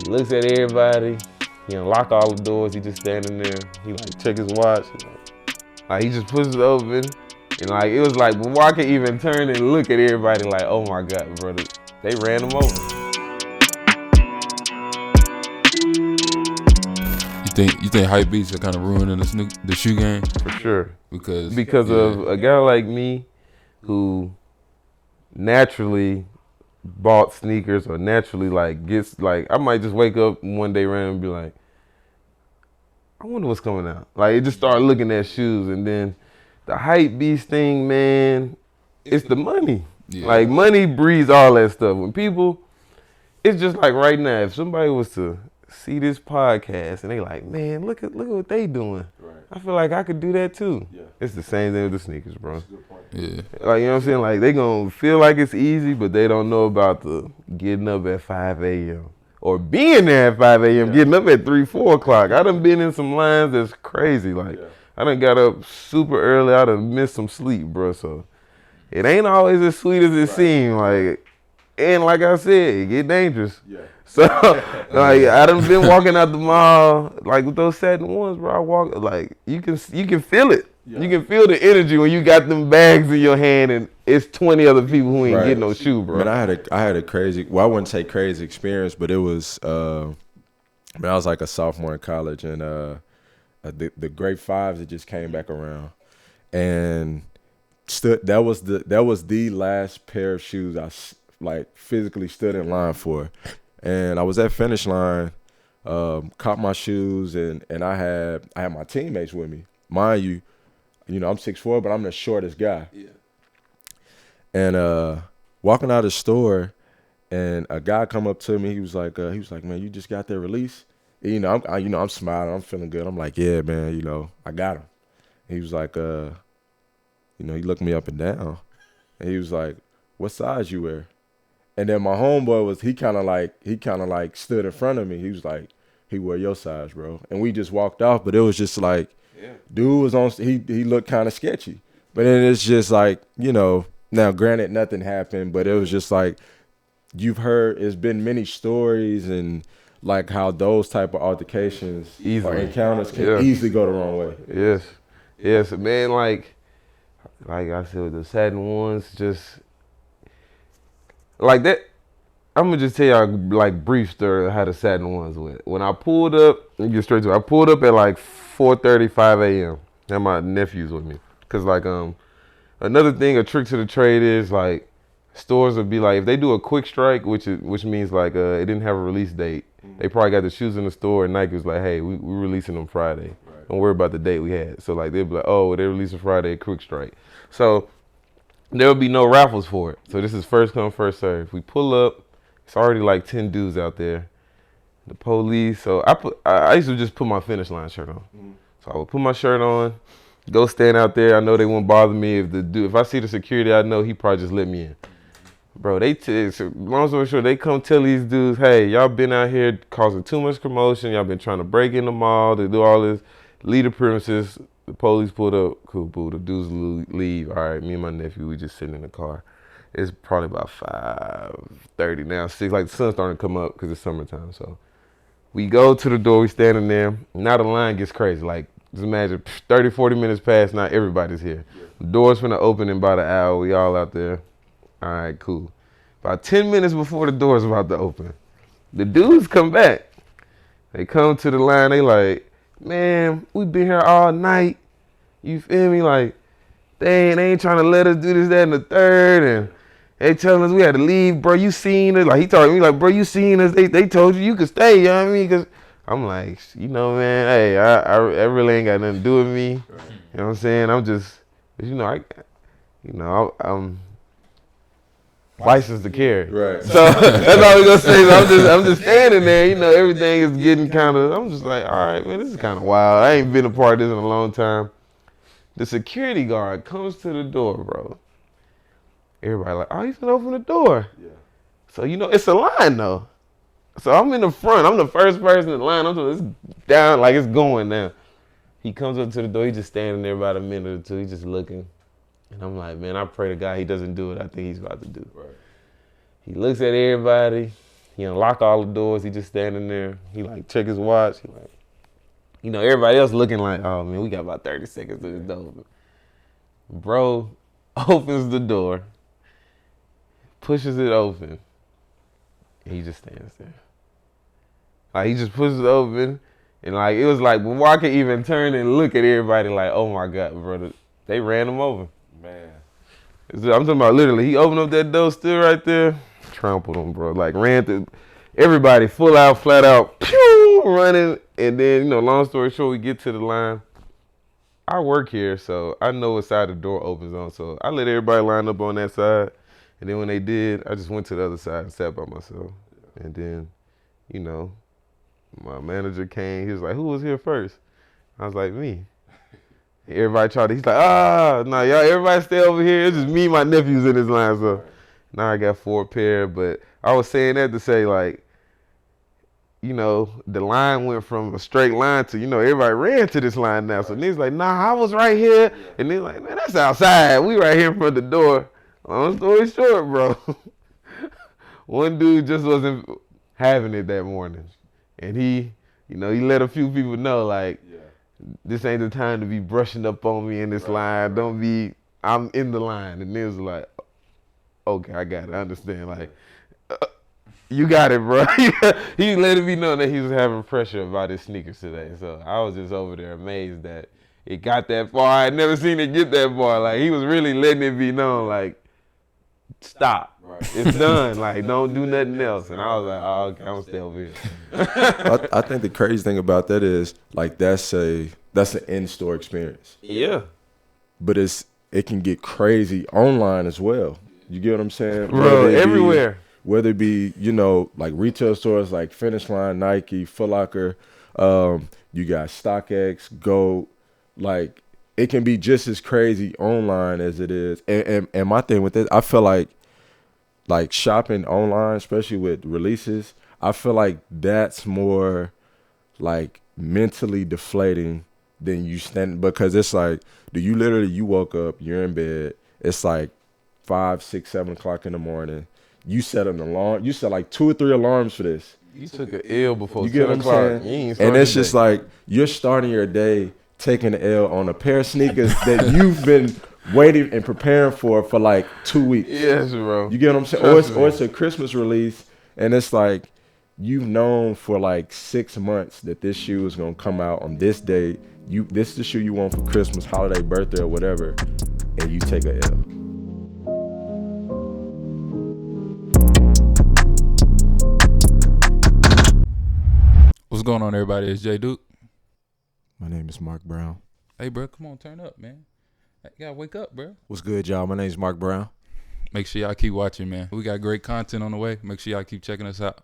looks at everybody. He unlock all the doors. He just standing there. He like check his watch. Like he just pushes it open. And like it was like before I could even turn and look at everybody like, oh my God, brother. They ran him over. You think hype beats are kind of ruining the shoe game? For sure. Because of a guy like me who naturally bought sneakers or naturally like gets like I might just wake up one day random and be like, I wonder what's coming out. Like it just started looking at shoes, and then the hype beast thing, man, it's the money. Yeah. Like money breeds all that stuff. When people, it's just like right now, if somebody was to see this podcast and they like, man, look at what they doing. Right. I feel like I could do that too. Yeah. It's the same thing with the sneakers, bro. That's a good point. Yeah. Like, you know what I'm saying? Like they gonna feel like it's easy, but they don't know about the getting up at 5 a.m. or being there at 5 a.m., getting up at 3, 4 o'clock. I done been in some lines that's crazy. Like I done got up super early. I done missed some sleep, bro. So it ain't always as sweet as it seems. Like, and like I said, it get dangerous. Yeah. So, like, I done been walking out the mall, like, with those satin ones, bro. I walk, like, you can feel it. Yeah. You can feel the energy when you got them bags in your hand and it's 20 other people who ain't getting no shoe, bro. Man, I had a crazy, well, I wouldn't say crazy experience, but it was, I was like a sophomore in college, and the grade fives that just came back around, and that was the last pair of shoes I like physically stood in line for. And I was at finish line, caught my shoes, and I had my teammates with me. Mind you, I'm 6'4", but I'm the shortest guy. Yeah. And walking out of the store, and a guy come up to me. He was like, man, you just got that release? And, I'm smiling, I'm feeling good. I'm like, yeah, man, I got him. He was like, he looked me up and down, and he was like, what size you wear? And then my homeboy he kind of like stood in front of me. He was like, he wear your size, bro. And we just walked off, but it was just like, dude was on, he looked kind of sketchy. But then it's just like, now granted nothing happened, but it was just like, you've heard, it's been many stories and like how those type of altercations or encounters can easily go the wrong way. Yes, man, like I said, with the satin ones, just, like that, I'm gonna just tell y'all like brief story how the satin ones went. When I pulled up, let me get straight to it. I pulled up at like 4:30, 5 a.m. Had my nephews with me. Cause like another thing, a trick to the trade is like stores would be like, if they do a quick strike, which means like it didn't have a release date. They probably got the shoes in the store, and Nike was like, hey, we're releasing them Friday. Right. Don't worry about the date we had. So like they'd be like, oh, they releasing Friday, quick strike. So there'll be no raffles for it. So this is first come, first serve. We pull up, it's already like 10 dudes out there. The police, so I used to just put my finish line shirt on. Mm-hmm. So I would put my shirt on, go stand out there. I know they won't bother me. If I see the security, I know he probably just let me in. Bro, long story short, they come tell these dudes, hey, y'all been out here causing too much commotion. Y'all been trying to break in the mall, to do all this, leave the premises. The police pulled up, cool, boo. The dudes leave. All right, me and my nephew, we just sitting in the car. It's probably about 5:30 now, 6. Like the sun's starting to come up because it's summertime. So we go to the door, we standing there. Now the line gets crazy. Like just imagine 30, 40 minutes past, now everybody's here. The door's finna open in about an hour. We all out there. All right, cool. About 10 minutes before the door's about to open, the dudes come back. They come to the line. They like, man, we been here all night. You feel me? Like, they ain't trying to let us do this, that, and the third. And they telling us we had to leave, bro. You seen us? Like, he told me, like, bro, you seen us? They told you could stay, you know what I mean? Because I'm like, man, hey, I really ain't got nothing to do with me. Right. You know what I'm saying? I'm just, I'm license to carry. Right. So that's all we gonna say. So I'm just standing there, everything is getting kind of, I'm just like, all right, man, this is kind of wild. I ain't been a part of this in a long time. The security guard comes to the door, bro. Everybody like, oh, he's gonna open the door. Yeah. So, it's a line though. So I'm in the front. I'm the first person in the line. It's down, like it's going now. He comes up to the door. He's just standing there about a minute or two. He's just looking. And I'm like, man, I pray to God he doesn't do what I think he's about to do. Right. He looks at everybody. He unlock all the doors. He just standing there. He like check his watch. He like, everybody else looking like, oh man, we got about 30 seconds to this door. Bro opens the door, pushes it open, and he just stands there. Like he just pushes it open, and like it was like before I could even turn and look at everybody, like, oh my God, brother, they ran him over. Man. I'm talking about literally. He opened up that door, still right there, trampled him, bro. Like ran through everybody, full out, flat out, pew, running. And then, long story short, we get to the line. I work here, so I know what side the door opens on. So I let everybody line up on that side. And then when they did, I just went to the other side and sat by myself. And then, my manager came. He was like, who was here first? I was like, me. Everybody tried to, he's like, no, y'all, everybody stay over here. It's just me and my nephews in this line. So now I got 4 pair. But I was saying that to say, like, the line went from a straight line to, everybody ran to this line now. So niggas like, nah, I was right here. And they're like, man, that's outside. We right here in front of the door. Long story short, bro. One dude just wasn't having it that morning. And he let a few people know, like, this ain't the time to be brushing up on me in this line. I'm in the line. And it was like, okay, I got it. I understand. Like, you got it, bro. He letting me know that he was having pressure about his sneakers today. So I was just over there amazed that it got that far. I had never seen it get that far. Like, he was really letting it be known, like, stop. Right. It's done. Like, don't do nothing else. And I was like, oh, okay, I'm gonna stay over here. I think the crazy thing about that is, like, that's an in-store experience. Yeah. But it can get crazy online as well. You get what I'm saying? Bro, everywhere. Whether it be, like retail stores like Finish Line, Nike, Foot Locker, you got StockX, Go, like, it can be just as crazy online as it is. And my thing with this, I feel like shopping online, especially with releases, I feel like that's more like mentally deflating than you stand, because it's like, you woke up, you're in bed, it's like 5, 6, 7 o'clock in the morning. You set an alarm. You set like 2 or 3 alarms for this. You took an L before you 10 o'clock. And it's just like, you're starting your day taking an L on a pair of sneakers that you've been waiting and preparing for like 2 weeks. Yes, bro. You get what I'm saying? Or it's a Christmas release, and it's like, you've known for like 6 months that this shoe is gonna come out on this day. This is the shoe you want for Christmas, holiday, birthday, or whatever, and you take a L. What's going on, everybody? It's Jay Duke. My name is Mark Brown. Hey, bro, come on, turn up, man. You gotta wake up, bro. What's good, y'all? My name is Mark Brown. Make sure y'all keep watching, man. We got great content on the way. Make sure y'all keep checking us out.